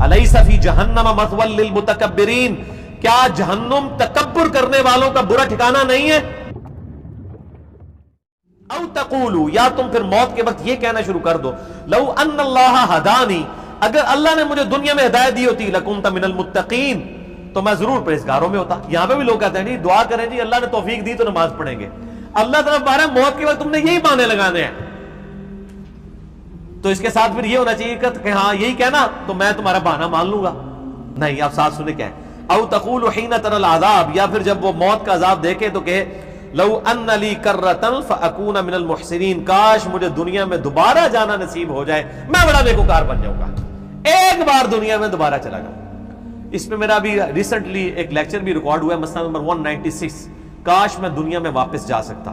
الیس فی جہنم مثوی للمتکبرین، کیا جہنم تکبر کرنے والوں کا برا ٹھکانہ نہیں ہے؟ او تقولوا، یا تم پھر موت کے وقت یہ کہنا شروع کر دو، لو ان اللہ ہدانی، اگر اللہ نے مجھے دنیا میں ہدایت دی ہوتی، لکنت من المتقین، تو میں ضرور پرہیزگاروں میں ہوتا۔ یہاں پہ بھی لوگ کہتے ہیں جی دعا کریں جی اللہ نے توفیق دی تو نماز پڑھیں گے، اللہ تعالیٰ بارہ موت کے وقت تم نے یہی بہانے لگانے ہیں، تو اس کے ساتھ پھر یہ ہونا چاہیے کہ ہاں یہی کہنا تو میں تمہارا بہانہ مان لوں گا۔ نہیں، آپ ساتھ سنیں کیا ہے، او تقول حین تری العذاب، یا پھر جب وہ موت کا عذاب دیکھے تو کہے لو ان لی کرۃ فاکون من المحسنین، کاش مجھے دنیا میں دوبارہ جانا نصیب ہو جائے، میں بڑا نیکوکار بن جاؤں گا، ایک بار دنیا میں دوبارہ چلا جاؤں۔ اس میں میرا بھی ریسنٹلی ایک لیکچر بھی ریکارڈ ہوا ہے، مسئلہ نمبر 196، کاش میں دنیا میں واپس جا سکتا،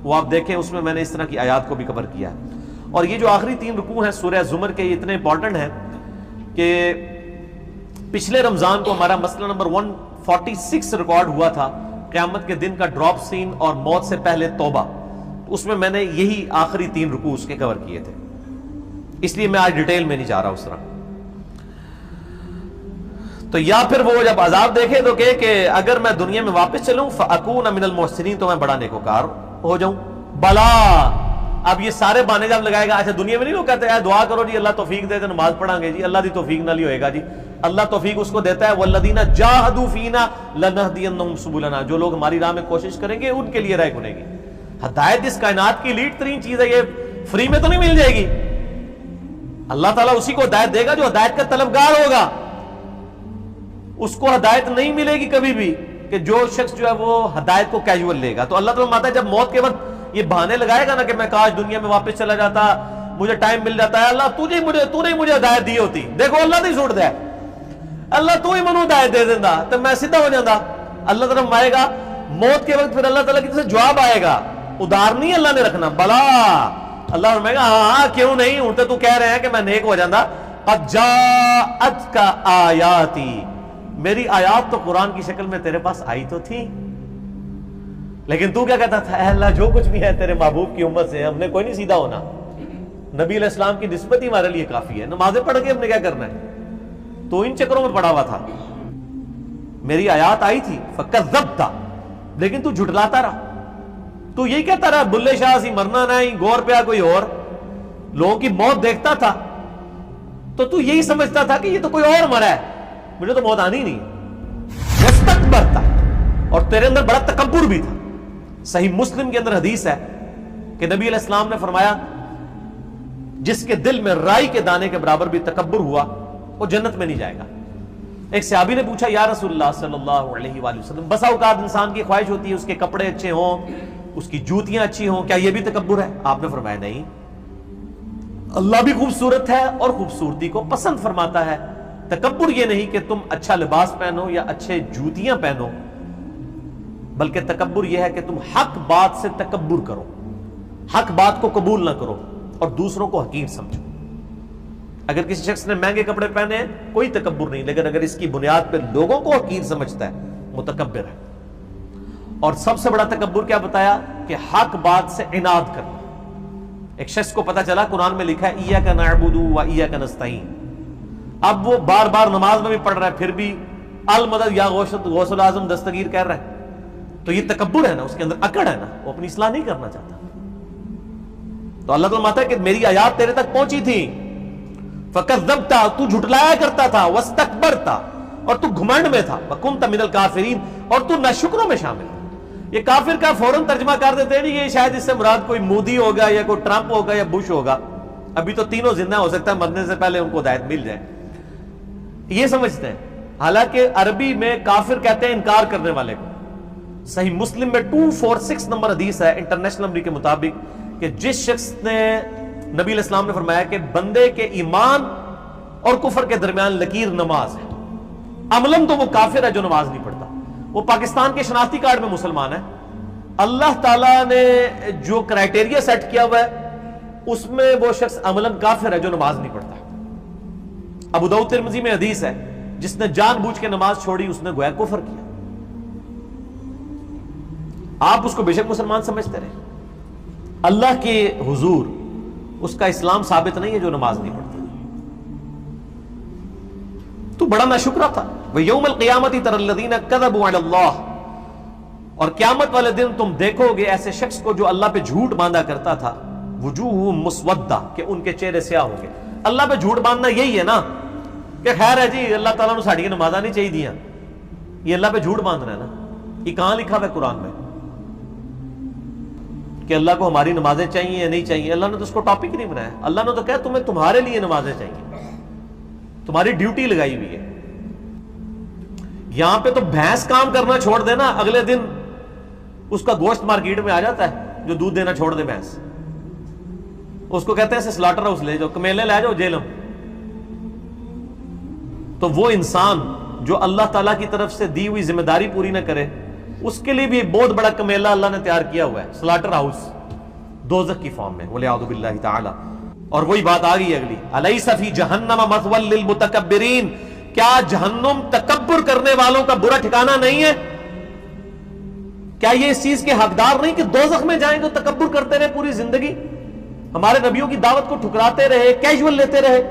وہ آپ دیکھیں، اس میں میں نے اس طرح کی آیات کو بھی کور کیا ہے۔ اور یہ جو آخری 3 رکوع ہیں سورہ زمر کے، یہ اتنے امپورٹنٹ ہیں کہ پچھلے رمضان کو ہمارا مسئلہ نمبر 146 ریکارڈ ہوا تھا، قیامت کے دن کا ڈراپ سین اور موت سے پہلے توبہ، اس میں نے یہی آخری 3 رکوع اس کے کور کیے تھے، اس لیے میں آج ڈیٹیل میں نہیں جا رہا اس طرح۔ تو یا پھر وہ جب عذاب دیکھے تو کہ اگر میں دنیا میں واپس چلوں فاکون من المحسنین، تو میں بڑا نیکوکار ہو جاؤں۔ بلا، اب یہ سارے بہانے جب لگائے گا، اچھا دنیا میں نہیں لوگ کہتے ہیں دعا کرو جی اللہ توفیق دے تو نماز پڑھیں گے جی، اللہ دی توفیق نہ لی ہوئے گا جی، اللہ توفیق اس کو دیتا ہے، والذین جاہدوا فینا لنہدینہم سبلنا، جو لوگ ہماری راہ میں کوشش کریں گے ان کے لیے راہ بنے گی۔ ہدایت اس کائنات کی لیڈ ترین چیز ہے، یہ فری میں تو نہیں مل جائے گی، اللہ تعالیٰ اسی کو ہدایت دے گا جو ہدایت کا طلبگار ہوگا، اس کو ہدایت نہیں ملے گی کبھی بھی کہ جو شخص جو ہے وہ ہدایت کو کیجول لے گا۔ تو اللہ تعالیٰ ماتا ہے جب موت کے وقت یہ بہانے لگائے گا نا کہ میں کاش دنیا میں واپس چلا جاتا، مجھے ٹائم مل جاتا ہے، اللہ تو نے مجھے ہدایت دی ہوتی، دیکھو اللہ نہیں چھوڑ دے، اللہ تو ہی منو ہدایت دے دینا تو میں سیدھا ہو جاتا۔ اللہ تعالیٰ آئے گا موت کے وقت، پھر اللہ تعالیٰ کی طرف سے جواب آئے گا، ادھار نہیں اللہ نے رکھنا، بلا اللہ فرمائے گا ہاں کیوں نہیں، اٹھتے تو کہہ رہے ہیں کہ میں نیک ہو جاتا، قد جاءتک آیاتی، میری آیات تو قرآن کی شکل میں تیرے پاس آئی تو تھی، لیکن تو کیا کہتا تھا، اے اللہ جو کچھ بھی ہے تیرے محبوب کی امت سے، ہم نے کوئی نہیں سیدھا ہونا، نبی علیہ السلام کی نسبت ہی ہمارے لیے کافی ہے، نمازیں پڑھ کے ہم نے کیا کرنا ہے، تو ان چکروں میں پڑا ہوا تھا۔ میری آیات آئی تھی فکذبت، لیکن تو جھٹلاتا رہا، تو یہی کہتا رہا بلے شاہ سی مرنا نہیں، غور پہ کوئی اور، لوگوں کی موت دیکھتا تھا تو یہی سمجھتا تھا کہ یہ تو کوئی اور مرا ہے، مجھے تو موت آنی نہیں، مستکبر تھا، اور تیرے اندر بڑا تکبر بھی تھا۔ صحیح مسلم کے اندر حدیث ہے کہ نبی علیہ السلام نے فرمایا جس کے دل میں رائی کے دانے کے برابر بھی تکبر ہوا وہ جنت میں نہیں جائے گا۔ ایک صحابی نے پوچھا یا رسول اللہ صلی اللہ علیہ وآلہ وسلم، بسا اوقات انسان کی خواہش ہوتی ہے اس کے کپڑے اچھے ہوں، اس کی جوتیاں اچھی ہوں، کیا یہ بھی تکبر ہے؟ آپ نے فرمایا نہیں، اللہ بھی خوبصورت ہے اور خوبصورتی کو پسند فرماتا ہے، تکبر یہ نہیں کہ تم اچھا لباس پہنو یا اچھے جوتیاں پہنو، بلکہ تکبر یہ ہے کہ تم حق بات سے تکبر کرو، حق بات کو قبول نہ کرو اور دوسروں کو حقیر سمجھو۔ اگر کسی شخص نے مہنگے کپڑے پہنے ہیں کوئی تکبر نہیں، لیکن اگر اس کی بنیاد پہ لوگوں کو حقیر سمجھتا ہے متکبر ہے۔ اور سب سے بڑا تکبر کیا بتایا کہ حق بات سے عناد کرنا۔ ایک شخص کو پتا چلا قرآن میں لکھا ہے ایاک نعبد و ایاک نستعین، اب وہ بار بار نماز میں بھی پڑھ رہا ہے پھر بھی المدد یا غوث الاعظم دستگیر کہہ رہا ہے، تو یہ تکبر ہے نا، اس کے اندر اکڑ ہے نا، وہ اپنی اصلاح نہیں کرنا چاہتا۔ تو اللہ تعالیٰ ماتا ہے کہ میری آیات تیرے تک پہنچی تھی، فکذبت، تو جھٹلایا کرتا تھا، واستکبرت، اور تو گھمنڈ میں تھا، وکنت من الکافرین، اور تو ناشکروں میں شامل تھا۔ یہ کافر کا فوراً ترجمہ کر دیتے ہیں یہ شاید اس سے مراد کوئی مودی ہوگا یا کوئی ٹرمپ ہوگا یا بش ہوگا، ابھی تو تینوں زندہ، ہو سکتا ہے مرنے سے پہلے ان کو ہدایت مل جائے، یہ سمجھتے ہیں۔ حالانکہ عربی میں کافر کہتے ہیں انکار کرنے والے کو۔ صحیح مسلم میں 246 نمبر حدیث ہے انٹرنیشنل نمبر کے مطابق کہ جس شخص نے، نبی علیہ السلام نے فرمایا کہ بندے کے ایمان اور کفر کے درمیان لکیر نماز ہے، عملاً تو وہ کافر ہے جو نماز نہیں پڑھتا، وہ پاکستان کے شناختی کارڈ میں مسلمان ہے، اللہ تعالیٰ نے جو کرائٹیریا سیٹ کیا ہوا ہے اس میں وہ شخص عملاً کافر ہے جو نماز نہیں پڑھتا۔ ابو داؤد ترمذی میں حدیث ہے جس نے جان بوجھ کے نماز چھوڑی اس نے گویا کفر کیا۔ آپ اس کو بے شک مسلمان سمجھتے رہے، اللہ کے حضور اس کا اسلام ثابت نہیں ہے جو نماز نہیں پڑھتا۔ تو بڑا ناشکرا تھا. وَيَوْمَ الْقِيَامَةِ تَرَى الَّذِينَ كَذَبُوا عَلَى اللَّهِ، اور قیامت والے دن تم دیکھو گے ایسے شخص کو جو اللہ پہ جھوٹ باندھا کرتا تھا. وجوہہم مسودہ، کہ ان کے چہرے سیاہ ہوں گے. اللہ پہ جھوٹ باندھنا یہی ہے نا کہ خیر ہے جی اللہ تعالیٰ نے ساڑی نمازاں نہیں چاہیے دیا، یہ اللہ پہ جھوٹ باندھنا ہے نا. یہ کہاں لکھا ہوا ہے قرآن میں کہ اللہ کو ہماری نمازیں چاہیے یا نہیں چاہیے؟ اللہ نے تو اس کو ٹاپک نہیں بنایا. اللہ نے تو کہا تمہیں تمہارے لیے نمازیں چاہیے، تمہاری ڈیوٹی لگائی ہوئی ہے. یہاں پہ تو بھینس کام کرنا چھوڑ دینا، اگلے دن اس کا گوشت مارکیٹ میں آ جاتا ہے جو دودھ دینا چھوڑ دے بھینس، اس کو کہتے ہیں سلاٹر ہاؤس لے جاؤ، کمیلے لے جاؤ جیلم. تو وہ انسان جو اللہ تعالیٰ کی طرف سے دی ہوئی ذمہ داری پوری نہ کرے، اس کے لیے بھی ایک بہت بڑا کمیلہ اللہ نے تیار کیا ہوا ہے، سلاٹر ہاؤس دوزخ کی فارم میں، والعیاذ باللہ تعالی. اور وہی بات آ گئی اگلی، الیس فی جہنم مثوی للمتکبرین، کیا جہنم تکبر کرنے والوں کا برا ٹھکانہ نہیں ہے؟ کیا یہ اس چیز کے حقدار نہیں کہ دوزخ میں جائیں تو تکبر کرتے رہے پوری زندگی، ہمارے نبیوں کی دعوت کو ٹھکراتے رہے، کیجول لیتے رہے؟